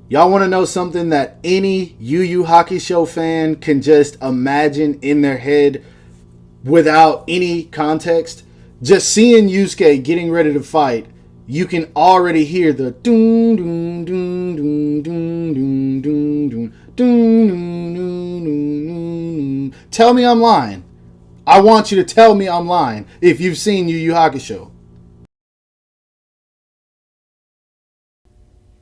Y'all want to know something that any Yu Yu Hakusho fan can just imagine in their head without any context? Just seeing Yusuke getting ready to fight, you can already hear the doom doom doom doom doom doom doom doom doom doom. Tell me I'm lying. I want you to tell me I'm lying if you've seen Yu Yu Hakusho.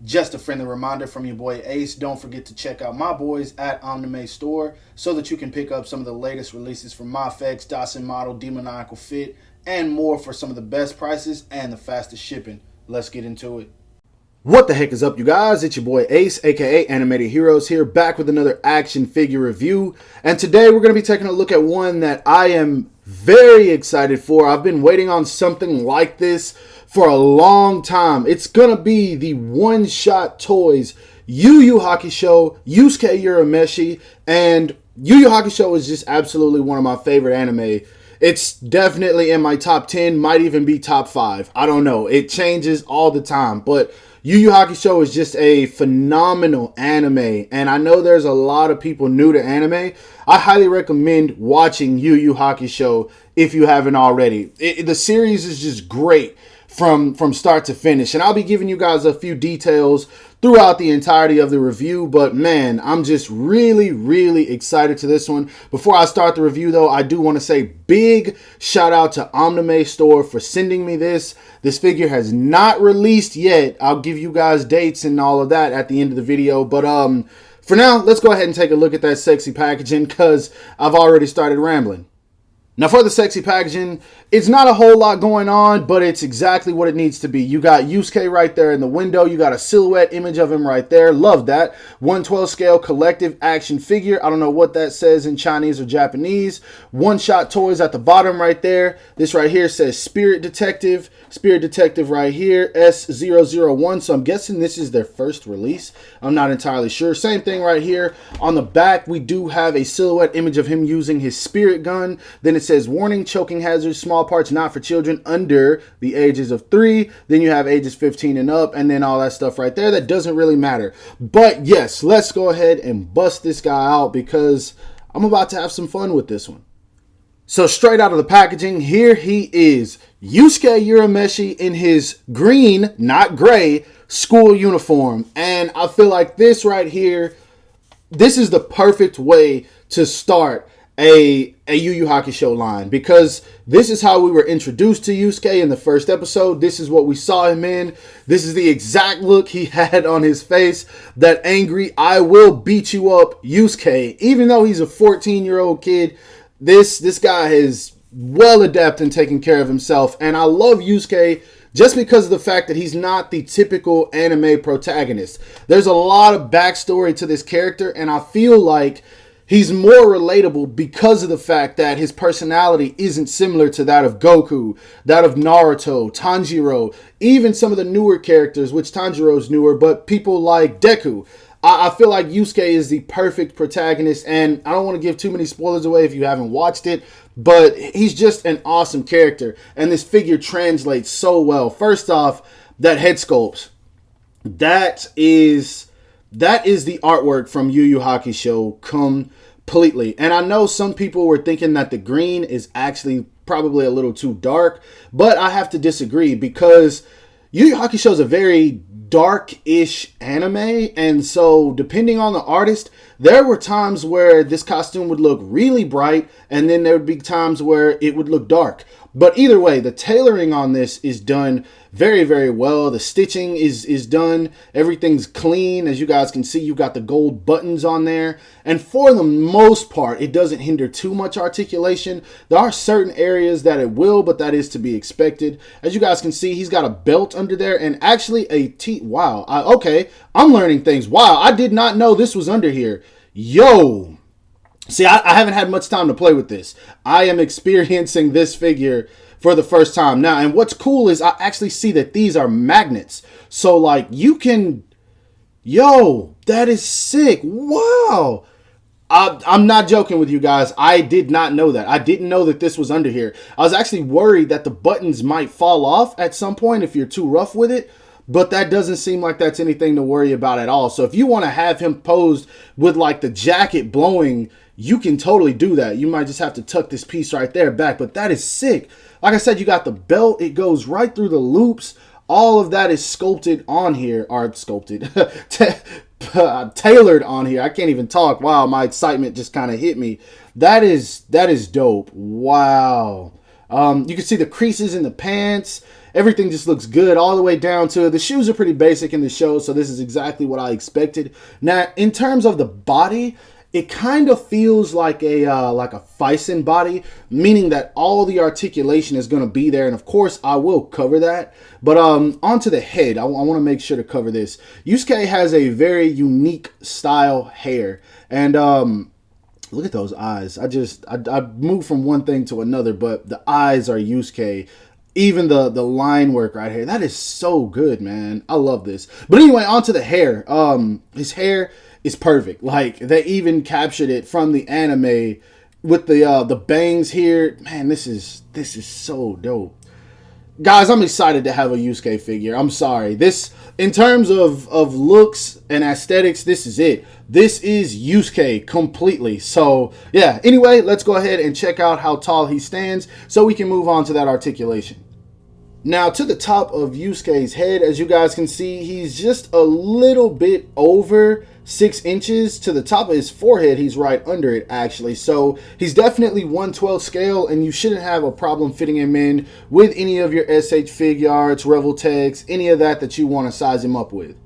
Just a friendly reminder from your boy Ace, don't forget to check out my boys at Omnime Store so that you can pick up some of the latest releases from MyFX, Dawson Model, Demoniacal Fit, and more for some of the best prices and the fastest shipping. Let's get into it. What the heck is up, you guys? It's your boy Ace, aka Animated Heroes, here back with another action figure review. And today we're going to be taking a look at one that I am very excited for. I've been waiting on something like this for a long time. It's going to be the one-shot toys Yu Yu Hakusho, Yusuke Urameshi, and Yu Yu Hakusho is just absolutely one of my favorite anime. It's definitely in my top 10, might even be top 5. I don't know. It changes all the time, but Yu Yu Hakusho is just a phenomenal anime, and I know there's a lot of people new to anime. I highly recommend watching Yu Yu Hakusho if you haven't already. The series is just great from start to finish, and I'll be giving you guys a few details throughout the entirety of the review, but man, I'm just really excited to this one. Before I start the review though, I do want to say big shout out to Omnime Store for sending me this. This figure has not released yet. I'll give you guys dates and all of that at the end of the video, but for now, let's go ahead and take a look at that sexy packaging because I've already started rambling. Now for the sexy packaging, it's not a whole lot going on, but it's exactly what it needs to be. You got Yusuke right there in the window. You got a silhouette image of him right there. Love that. 1/12 scale collective action figure. I don't know what that says in Chinese or Japanese. One-shot toys at the bottom right there. This right here says Spirit Detective. Spirit Detective right here, S001. So I'm guessing this is their first release. I'm not entirely sure. Same thing right here. On the back, we do have a silhouette image of him using his spirit gun. Then it says warning, choking hazards, small parts not for children under the ages of 3. Then you have ages 15 and up, and then all that stuff right there that doesn't really matter. But yes, let's go ahead and bust this guy out because I'm about to have some fun with this one. So straight out of the packaging, here he is, Yusuke Urameshi in his green, not gray, school uniform. And I feel like this right here, this is the perfect way to start a Yu Yu Hakusho line, because this is how we were introduced to Yusuke in the first episode. This is what we saw him in. This is the exact look he had on his face, that angry, I will beat you up Yusuke. Even though he's a 14-year-old kid, this guy is well adept in taking care of himself, and I love Yusuke just because of the fact that he's not the typical anime protagonist. There's a lot of backstory to this character, and I feel like he's more relatable because of the fact that his personality isn't similar to that of Goku, that of Naruto, Tanjiro, even some of the newer characters, which Tanjiro's newer, but people like Deku. I feel like Yusuke is the perfect protagonist, and I don't want to give too many spoilers away if you haven't watched it, but he's just an awesome character, and this figure translates so well. First off, that head sculpt, that is the artwork from Yu Yu Hakusho completely. And I know some people were thinking that the green is actually probably a little too dark, but I have to disagree because Yu Yu Hakusho is a very dark-ish anime, and so depending on the artist, there were times where this costume would look really bright, and then there would be times where it would look dark. But either way, the tailoring on this is done very well. The stitching is done. Everything's clean. As you guys can see, you've got the gold buttons on there. And for the most part, it doesn't hinder too much articulation. There are certain areas that it will, but that is to be expected. As you guys can see, he's got a belt under there and actually a wow. Okay, I'm learning things. Wow, I did not know this was under here. Yo. See, I haven't had much time to play with this. I am experiencing this figure for the first time now. And what's cool is I actually see that these are magnets. So, like, you can... Yo, that is sick. Wow. I'm not joking with you guys. I did not know that. I didn't know that this was under here. I was actually worried that the buttons might fall off at some point if you're too rough with it. but that doesn't seem like that's anything to worry about at all. So if you want to have him posed with like the jacket blowing, you can totally do that. You might just have to tuck this piece right there back, but that is sick. Like I said, you got the belt. It goes right through the loops. All of that is sculpted on here, or sculpted, tailored on here. I can't even talk. Wow, my excitement just kind of hit me. That is dope. Wow. You can see the creases in the pants. Everything just looks good all the way down to the shoes are pretty basic in the show, so this is exactly what I expected. Now, in terms of the body, it kind of feels like a Fison body, meaning that all the articulation is going to be there, and of course I will cover that. But onto the head, I want to make sure to cover this. Yusuke has a very unique style hair, and look at those eyes. I moved from one thing to another, but the eyes are Yusuke. Even the line work right here, that is so good, man. I love this. But anyway, onto the hair. His hair is perfect. Like, they even captured it from the anime with the bangs here. Man, this is so dope. Guys, I'm excited to have a Yusuke figure. I'm sorry. This, in terms of looks and aesthetics, this is it. This is Yusuke completely. So, yeah. Anyway, let's go ahead and check out how tall he stands so we can move on to that articulation. Now, to the top of Yusuke's head, as you guys can see, he's just a little bit over 6 inches. To the top of his forehead, he's right under it, actually. So he's definitely 1/12 scale, and you shouldn't have a problem fitting him in with any of your SH Figuarts, Revoltex, any of that you want to size him up with.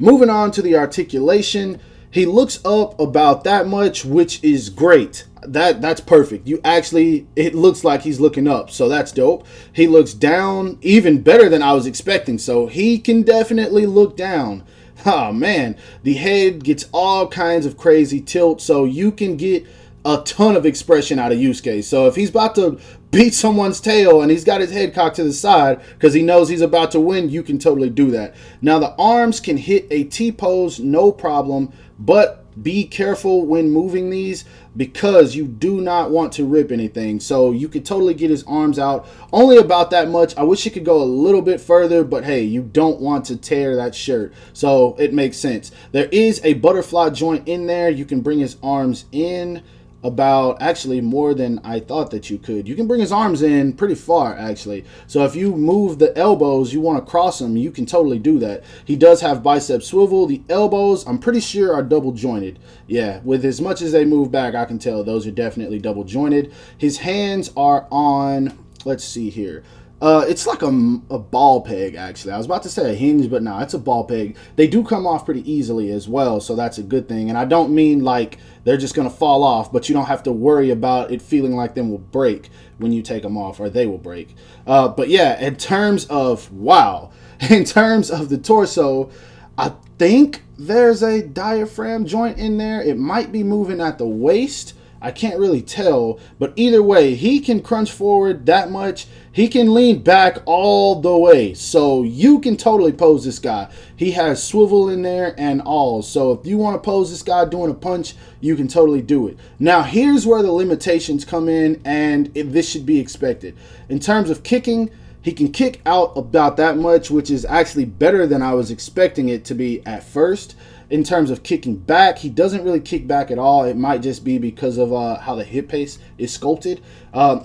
Moving on to the articulation, he looks up about that much, which is great. That's perfect. It looks like he's looking up, so that's dope. He looks down even better than I was expecting, so he can definitely look down. Oh man, the head gets all kinds of crazy tilt, so you can get a ton of expression out of Yusuke. So if he's about to beat someone's tail and he's got his head cocked to the side because he knows he's about to win, you can totally do that. Now the arms can hit a T-pose, no problem, but be careful when moving these because you do not want to rip anything. So you could totally get his arms out only about that much. I wish it could go a little bit further, but hey, you don't want to tear that shirt, so it makes sense. There is a butterfly joint in there. You can bring his arms in about, actually more than I thought that you could. You can bring his arms in pretty far, actually. So if you move the elbows, you want to cross them, you can totally do that. He does have bicep swivel. The elbows, I'm pretty sure, are double jointed. Yeah, with as much as they move back, I can tell those are definitely double jointed. His hands are on, let's see here. It's like a ball peg, actually. I was about to say a hinge, but no, it's a ball peg. They do come off pretty easily as well, so that's a good thing. And I don't mean like they're just going to fall off, but you don't have to worry about it feeling like them will break when you take them off, or they will break. But yeah, in terms of, wow, in terms of the torso, I think there's a diaphragm joint in there. It might be moving at the waist. I can't really tell, but either way, he can crunch forward that much. He can lean back all the way, so you can totally pose this guy. He has swivel in there and all, so if you want to pose this guy doing a punch, you can totally do it. Now, here's where the limitations come in, and this should be expected. In terms of kicking, he can kick out about that much, which is actually better than I was expecting it to be at first. In terms of kicking back, he doesn't really kick back at all. It might just be because of how the hip pace is sculpted.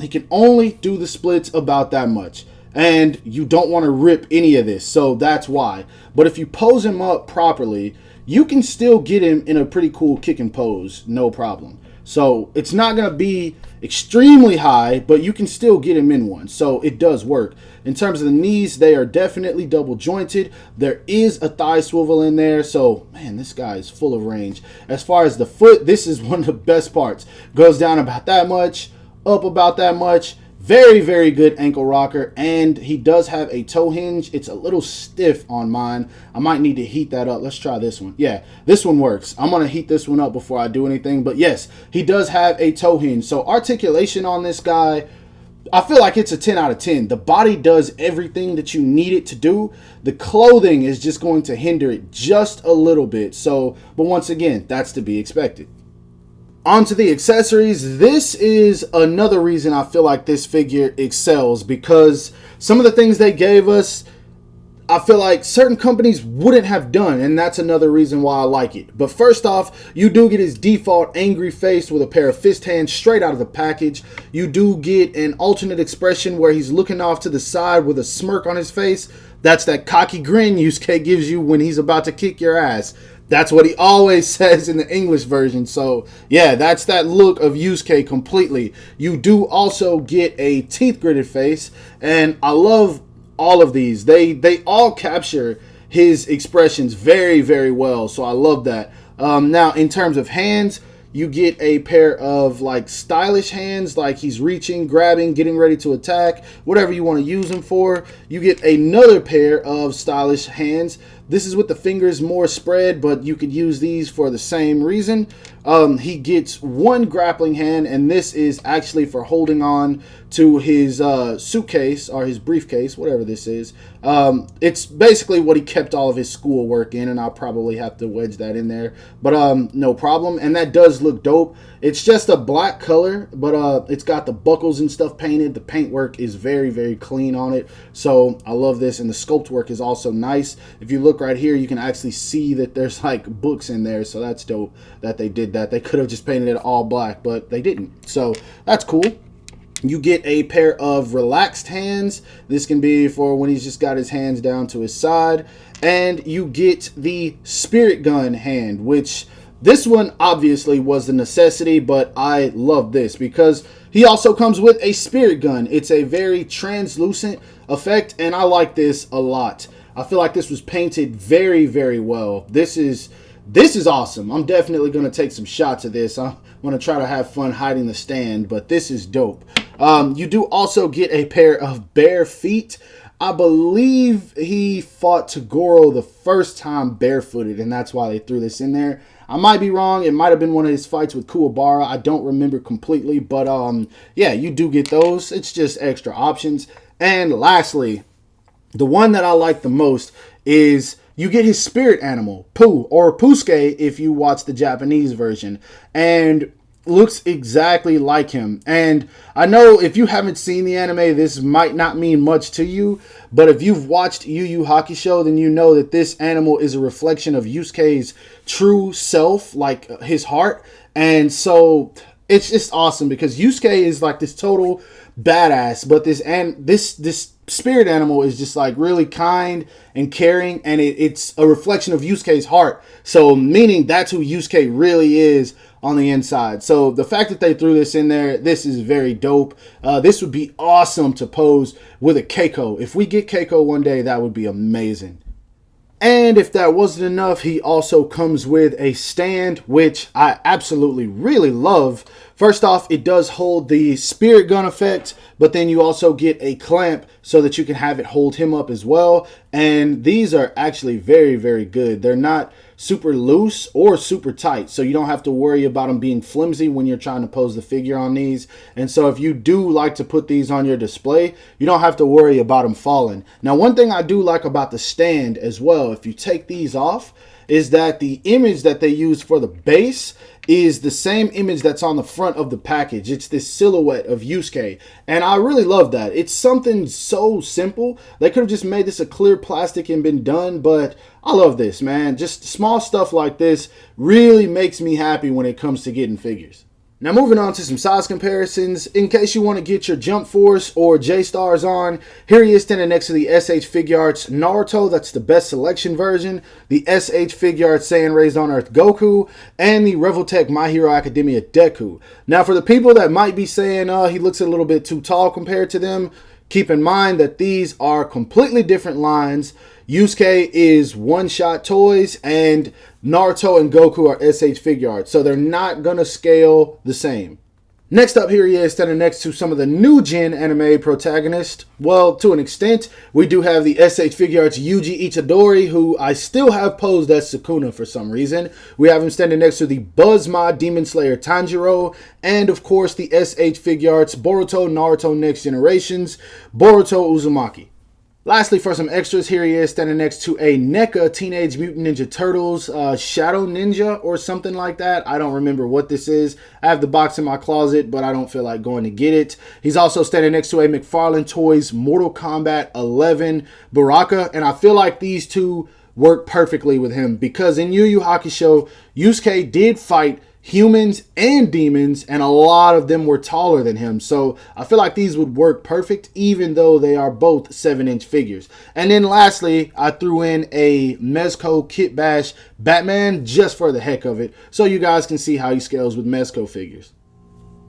He can only do the splits about that much, and you don't want to rip any of this, so that's why. But if you pose him up properly, you can still get him in a pretty cool kicking pose, no problem. So it's not going to be extremely high, but you can still get him in one. So it does work. In terms of the knees, they are definitely double jointed. There is a thigh swivel in there. So, man, this guy is full of range. As far as the foot, this is one of the best parts. Goes down about that much, up about that much. Very, very good ankle rocker, and he does have a toe hinge. It's a little stiff on mine. I might need to heat that up. Let's try this one. Yeah, this one works. I'm going to heat this one up before I do anything, but yes, he does have a toe hinge. So articulation on this guy, I feel like it's a 10 out of 10. The body does everything that you need it to do. The clothing is just going to hinder it just a little bit. So, but once again, that's to be expected. Onto the accessories. This is another reason I feel like this figure excels, because some of the things they gave us, I feel like certain companies wouldn't have done, and that's another reason why I like it. But first off, you do get his default angry face with a pair of fist hands straight out of the package. You do get an alternate expression where he's looking off to the side with a smirk on his face. That's that cocky grin Yusuke gives you when he's about to kick your ass. That's what he always says in the English version. So, yeah, that's that look of Yusuke completely. You do also get a teeth gritted face, and I love all of these. They all capture his expressions very, very well. So I love that. Now, in terms of hands, you get a pair of like stylish hands, like he's reaching, grabbing, getting ready to attack, whatever you want to use them for. You get another pair of stylish hands. This is with the fingers more spread, but you could use these for the same reason. He gets one grappling hand, and this is actually for holding on to his suitcase or his briefcase, whatever this is. It's basically what he kept all of his schoolwork in, and I'll probably have to wedge that in there, but no problem. And that does look dope. It's just a black color, but it's got the buckles and stuff painted. The paint work is very, very clean on it, so I love this. And the sculpt work is also nice. If you look right here, you can actually see that there's like books in there, so that's dope that they did that. They could have just painted it all black, but they didn't, so that's cool. You get a pair of relaxed hands. This can be for when he's just got his hands down to his side. And you get the spirit gun hand, which this one obviously was a necessity, but I love this because he also comes with a spirit gun. It's a very translucent effect, and I like this a lot. I feel like this was painted very, very well. This is awesome. I'm definitely going to take some shots of this. I want to try to have fun hiding the stand, but this is dope. You do also get a pair of bare feet. I believe he fought Toguro the first time barefooted, and that's why they threw this in there. I might be wrong. It might have been one of his fights with Kuwabara. I don't remember completely, but yeah, you do get those. It's just extra options. And lastly, the one that I like the most is you get his spirit animal, Pooh, or Pusuke if you watch the Japanese version, and looks exactly like him. And I know if you haven't seen the anime, this might not mean much to you, but if you've watched Yu Yu Hakusho, then you know that this animal is a reflection of Yusuke's true self, like his heart. And so it's just awesome because Yusuke is like this total badass, but this spirit animal is just like really kind and caring, and it's a reflection of Yusuke's heart. So meaning that's who Yusuke really is on the inside. So the fact that they threw this in there, this is very dope. This would be awesome to pose with a Keiko. If we get Keiko one day, that would be amazing. And if that wasn't enough, he also comes with a stand, which I absolutely really love. First off, it does hold the spirit gun effect, but then you also get a clamp so that you can have it hold him up as well. And these are actually very, very good. They're not super loose or super tight, so you don't have to worry about them being flimsy when you're trying to pose the figure on these. And so if you do like to put these on your display, you don't have to worry about them falling. Now, one thing I do like about the stand as well, if you take these off, is that the image that they use for the base is the same image that's on the front of the package. It's this silhouette of Yusuke, and I really love that. It's something so simple. They could have just made this a clear plastic and been done, but I love this, man. Just small stuff like this really makes me happy when it comes to getting figures. Now moving on to some size comparisons. In case you want to get your Jump Force or J-Stars on, here he is standing next to the SH Figuarts Naruto, that's the best selection version, the SH Figuarts Saiyan Raised on Earth Goku, and the Revoltech My Hero Academia Deku. Now for the people that might be saying, he looks a little bit too tall compared to them, keep in mind that these are completely different lines. Yusuke is one-shot toys, and Naruto and Goku are SH Figuarts, so they're not going to scale the same. Next up, here he is standing next to some of the new gen anime protagonists. Well, to an extent, we do have the SH Figuarts Yuji Itadori, who I still have posed as Sukuna for some reason. We have him standing next to the Buzzma Demon Slayer Tanjiro, and of course the SH Figuarts Boruto Naruto Next Generations, Boruto Uzumaki. Lastly, for some extras, here he is standing next to a NECA Teenage Mutant Ninja Turtles Shadow Ninja or something like that. I don't remember what this is. I have the box in my closet, but I don't feel like going to get it. He's also standing next to a McFarlane Toys Mortal Kombat 11 Baraka, and I feel like these two work perfectly with him because in Yu Yu Hakusho, Yusuke did fight humans and demons, and a lot of them were taller than him. So I feel like these would work perfect, even though they are both 7-inch figures. And then lastly, I threw in a Mezco Kit Bash Batman just for the heck of it, so you guys can see how he scales with Mezco figures.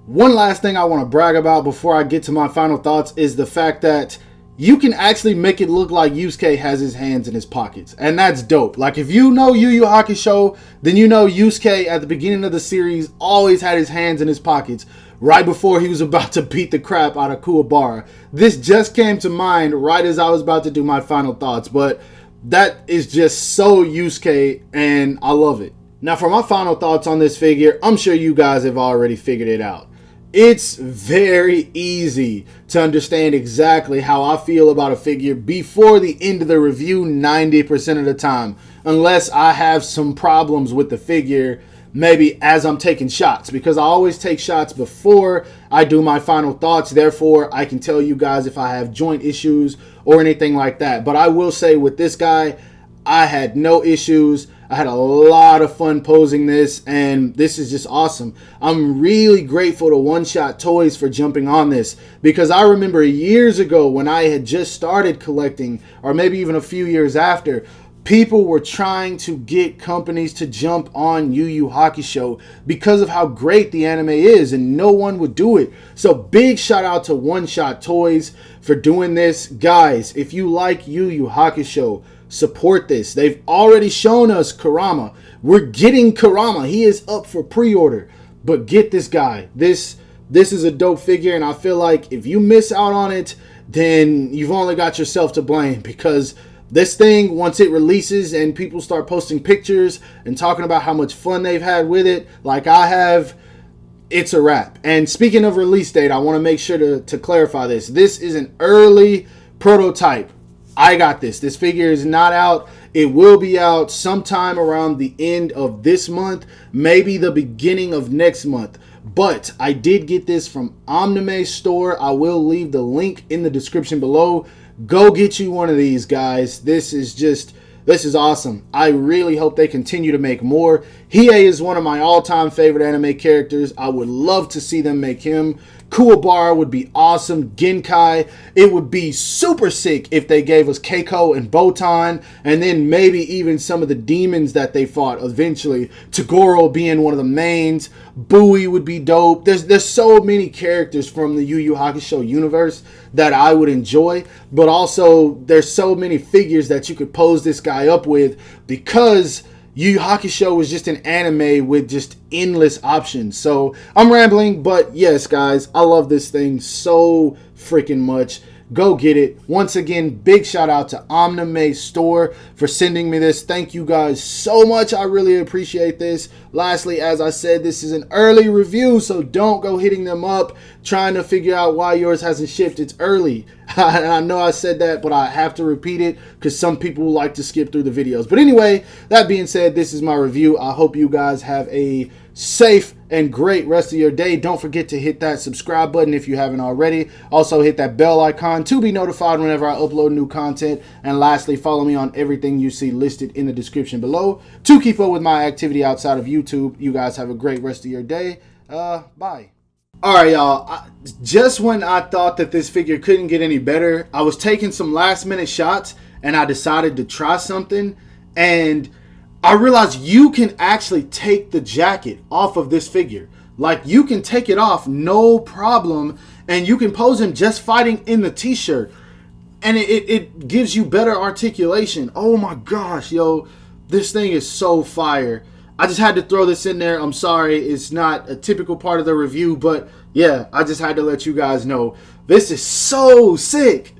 One last thing I want to brag about before I get to my final thoughts is the fact that you can actually make it look like Yusuke has his hands in his pockets. And that's dope. Like, if you know Yu Yu Hakusho, then you know Yusuke at the beginning of the series always had his hands in his pockets right before he was about to beat the crap out of Kuwabara. This just came to mind right as I was about to do my final thoughts. But that is just so Yusuke, and I love it. Now, for my final thoughts on this figure, I'm sure you guys have already figured it out. It's very easy to understand exactly how I feel about a figure before the end of the review 90% of the time, unless I have some problems with the figure, maybe as I'm taking shots, because I always take shots before I do my final thoughts. Therefore, I can tell you guys if I have joint issues or anything like that. But I will say with this guy, I had no issues. I had a lot of fun posing this, and this is just awesome. I'm really grateful to One Shot Toys for jumping on this, because I remember years ago when I had just started collecting, or maybe even a few years after, people were trying to get companies to jump on Yu Yu Hakusho because of how great the anime is, and no one would do it. So big shout out to One Shot Toys for doing this. Guys, if you like Yu Yu Hakusho, support this. They've already shown us Kurama. We're getting Kurama. He is up for pre-order. But get this guy. This is a dope figure, and I feel like if you miss out on it, then you've only got yourself to blame, because this thing, once it releases and people start posting pictures and talking about how much fun they've had with it, like I have, it's a wrap. And speaking of release date, I want to make sure to clarify this. This is an early prototype. I got this. This figure is not out. It will be out sometime around the end of this month, maybe the beginning of next month. But I did get this from Omnime Store. I will leave the link in the description below. Go get you one of these, guys. This is awesome. I really hope they continue to make more. Hiei is one of my all-time favorite anime characters. I would love to see them make him. Kuwabara would be awesome. Genkai. It would be super sick if they gave us Keiko and Botan, and then maybe even some of the demons that they fought eventually. Toguro being one of the mains. Bui would be dope. There's so many characters from the Yu Yu Hakusho universe that I would enjoy, but also there's so many figures that you could pose this guy up with, because Yu Yu Hakusho was just an anime with just endless options. So I'm rambling, but yes, guys, I love this thing so freaking much. Go get it. Once again, big shout out to Omnime Store for sending me this. Thank you guys so much. I really appreciate this. Lastly, as I said, this is an early review, so don't go hitting them up trying to figure out why yours hasn't shipped. It's early. I know I said that, but I have to repeat it because some people like to skip through the videos. But anyway, that being said, this is my review. I hope you guys have a safe and great rest of your day. Don't forget to hit that subscribe button if you haven't already. Also hit that bell icon to be notified whenever I upload new content. And lastly, follow me on everything you see listed in the description below to keep up with my activity outside of YouTube. You guys have a great rest of your day. Bye. Alright, y'all, just when I thought that this figure couldn't get any better, I was taking some last minute shots and I decided to try something, and I realized you can actually take the jacket off of this figure. Like, you can take it off no problem, and you can pose him just fighting in the t-shirt, and it gives you better articulation. Oh my gosh, yo, this thing is so fire. I just had to throw this in there. I'm sorry, it's not a typical part of the review, but yeah, I just had to let you guys know. This is so sick.